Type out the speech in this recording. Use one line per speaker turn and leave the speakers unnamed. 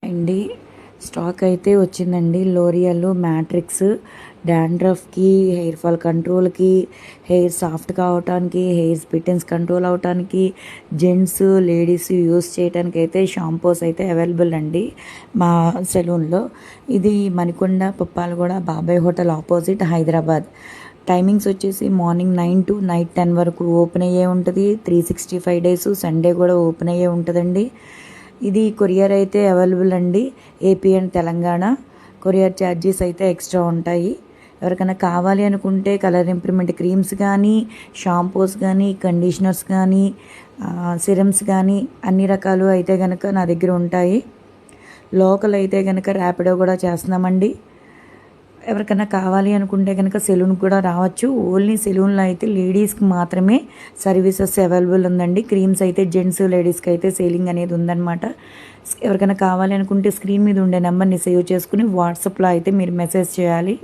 అండి స్టాక్ అయితే వచ్చిందండి. లోరియల్ మ్యాట్రిక్స్ డాండ్రఫ్కి, హెయిర్ ఫాల్ కంట్రోల్కి, హెయిర్ సాఫ్ట్ కావటానికి, హెయిర్ స్ప్లిటెన్స్ కంట్రోల్ అవటానికి, జెంట్స్ లేడీస్ యూస్ చేయడానికి అయితే షాంపూస్ అయితే అవైలబుల్ అండి మా సెలూన్లో. ఇది మణికొండ పుప్పాలగూడ బాబాయ్ హోటల్ ఆపోజిట్ హైదరాబాద్. టైమింగ్స్ వచ్చేసి మార్నింగ్ 9 to నైట్ 10 వరకు ఓపెన్ అయ్యే ఉంటుంది. 365 days సండే కూడా ఓపెన్ అయ్యే ఉంటుందండి. ఇది కొరియర్ అయితే అవైలబుల్ అండి. AP and Telangana. Courier charges అయితే ఎక్స్ట్రా ఉంటాయి. ఎవరికైనా కావాలి అనుకుంటే కలర్ ఇంప్రూవ్మెంట్ క్రీమ్స్ కానీ, షాంపూస్ కానీ, కండిషనర్స్ కానీ, సిరమ్స్ కానీ అన్ని రకాలు అయితే కనుక నా దగ్గర ఉంటాయి. లోకల్ అయితే కనుక ర్యాపిడో కూడా చేస్తున్నామండి. ఎవరికైనా కావాలి అనుకుంటే కనుక సెలూన్కి కూడా రావచ్చు. ఓన్లీ సెలూన్లో అయితే లేడీస్కి మాత్రమే సర్వీసెస్ అవైలబుల్ ఉందండి. క్రీమ్స్ అయితే జెంట్స్ లేడీస్కి అయితే సేలింగ్ అనేది ఉందన్నమాట. ఎవరికైనా కావాలి అనుకుంటే స్క్రీన్ మీద ఉండే నెంబర్ని సేవ్ చేసుకుని వాట్సాప్లో అయితే మీరు మెసేజ్ చేయాలి.